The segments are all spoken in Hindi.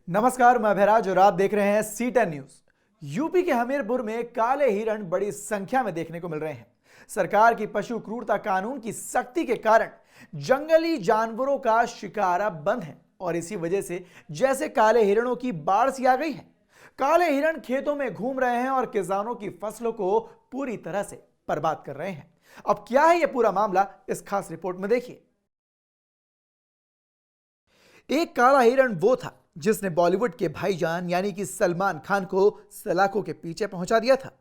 नमस्कार, मैं भैराज और आप देख रहे हैं C10 न्यूज। यूपी के हमीरपुर में काले हिरण बड़ी संख्या में देखने को मिल रहे हैं। सरकार की पशु क्रूरता कानून की सख्ती के कारण जंगली जानवरों का शिकार अब बंद है और इसी वजह से जैसे काले हिरणों की बाढ़ सी आ गई है। काले हिरण खेतों में घूम रहे हैं और किसानों की फसलों को पूरी तरह से बर्बाद कर रहे हैं। अब क्या है यह पूरा मामला, इस खास रिपोर्ट में देखिए। एक काला हिरण वो था जिसने बॉलीवुड के भाईजान यानी कि सलमान खान को सलाखों के पीछे पहुंचा दिया था,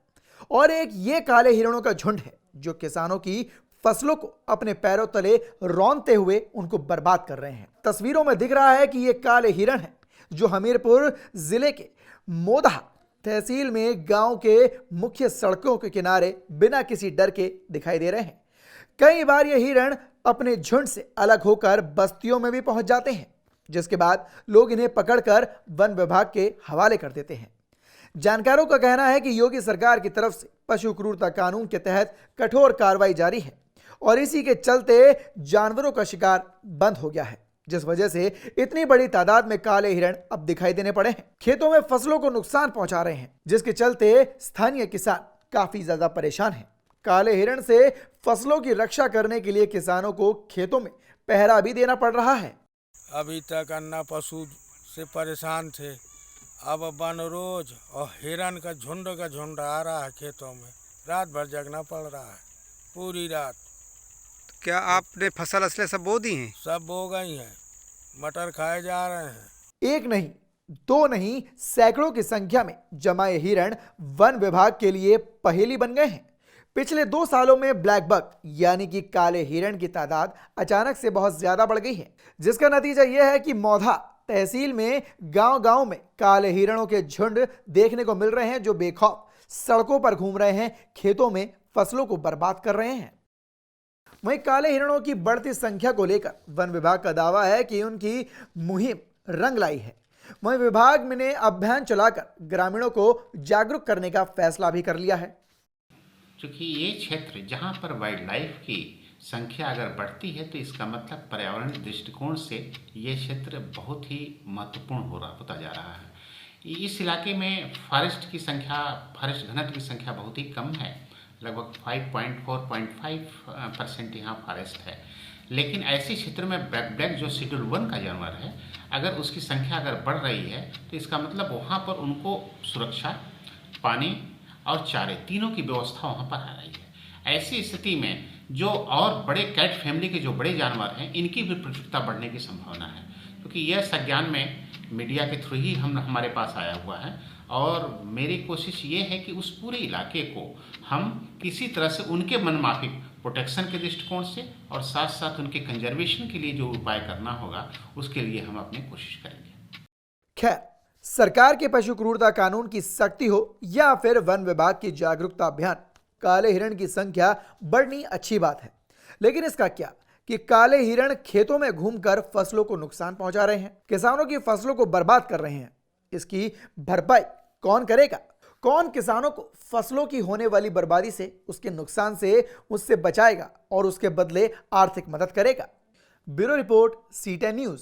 और एक ये काले हिरणों का झुंड है जो किसानों की फसलों को अपने पैरों तले रौंदते हुए उनको बर्बाद कर रहे हैं। तस्वीरों में दिख रहा है कि ये काले हिरण है जो हमीरपुर जिले के मोदहा तहसील में गांव के मुख्य सड़कों के किनारे बिना किसी डर के दिखाई दे रहे हैं। कई बार ये हिरण अपने झुंड से अलग होकर बस्तियों में भी पहुंच जाते हैं, जिसके बाद लोग इन्हें पकड़कर वन विभाग के हवाले कर देते हैं। जानकारों का कहना है कि योगी सरकार की तरफ से पशु क्रूरता कानून के तहत कठोर कार्रवाई जारी है और इसी के चलते जानवरों का शिकार बंद हो गया है, जिस वजह से इतनी बड़ी तादाद में काले हिरण अब दिखाई देने पड़े हैं। खेतों में फसलों को नुकसान पहुंचा रहे हैं, जिसके चलते स्थानीय किसान काफी ज्यादा परेशान हैं। काले हिरण से फसलों की रक्षा करने के लिए किसानों को खेतों में पहरा भी देना पड़ रहा है। अभी तक अन्ना पशु से परेशान थे, अब वन रोज और हिरन का झुंड आ रहा है खेतों में। रात भर जगना पड़ रहा है, पूरी रात। क्या आपने फसल असले सब बो दी हैं? सब बो गई हैं, मटर खाए जा रहे हैं। एक नहीं, दो नहीं, सैकड़ों की संख्या में जमा ये हिरण वन विभाग के लिए पहेली बन गए हैं। पिछले 2 सालों में ब्लैक बक यानी कि काले हिरण की तादाद अचानक से बहुत ज्यादा बढ़ गई है, जिसका नतीजा यह है कि मोधा तहसील में गांव-गांव में काले हिरणों के झुंड देखने को मिल रहे हैं जो बेखौफ सड़कों पर घूम रहे हैं, खेतों में फसलों को बर्बाद कर रहे हैं। वहीं काले हिरणों की बढ़ती संख्या को लेकर वन विभाग का दावा है कि उनकी मुहिम रंग लाई है। वहीं विभाग ने अभियान चलाकर ग्रामीणों को जागरूक करने का फैसला भी कर लिया है। क्योंकि ये क्षेत्र जहाँ पर वाइल्ड लाइफ की संख्या अगर बढ़ती है तो इसका मतलब पर्यावरण दृष्टिकोण से ये क्षेत्र बहुत ही महत्वपूर्ण होता जा रहा है। इस इलाके में फॉरेस्ट घनत्व की संख्या बहुत ही कम है, लगभग 5.4-5% यहाँ फॉरेस्ट है। लेकिन ऐसे क्षेत्र में ब्लैक जो शेड्यूल 1 का जानवर है, अगर उसकी संख्या अगर बढ़ रही है तो इसका मतलब वहाँ पर उनको सुरक्षा, पानी और चारे तीनों की व्यवस्था वहाँ पर आ रही है। ऐसी स्थिति में जो और बड़े कैट फैमिली के जो बड़े जानवर हैं, इनकी भी प्रचुरता बढ़ने की संभावना है, क्योंकि यह संज्ञान में मीडिया के थ्रू ही हमारे पास आया हुआ है। और मेरी कोशिश ये है कि उस पूरे इलाके को हम किसी तरह से उनके मनमाफिक प्रोटेक्शन के दृष्टिकोण से और साथ साथ उनके कंजर्वेशन के लिए जो उपाय करना होगा, उसके लिए हम अपनी कोशिश करेंगे। खैर, सरकार के पशु क्रूरता कानून की सख्ती हो या फिर वन विभाग की जागरूकता अभियान, काले हिरण की संख्या बढ़नी अच्छी बात है। लेकिन इसका क्या कि काले हिरण खेतों में घूमकर फसलों को नुकसान पहुंचा रहे हैं, किसानों की फसलों को बर्बाद कर रहे हैं। इसकी भरपाई कौन करेगा? कौन किसानों को फसलों की होने वाली बर्बादी से, उसके नुकसान से उससे बचाएगा और उसके बदले आर्थिक मदद करेगा? Bureau report, C10 news.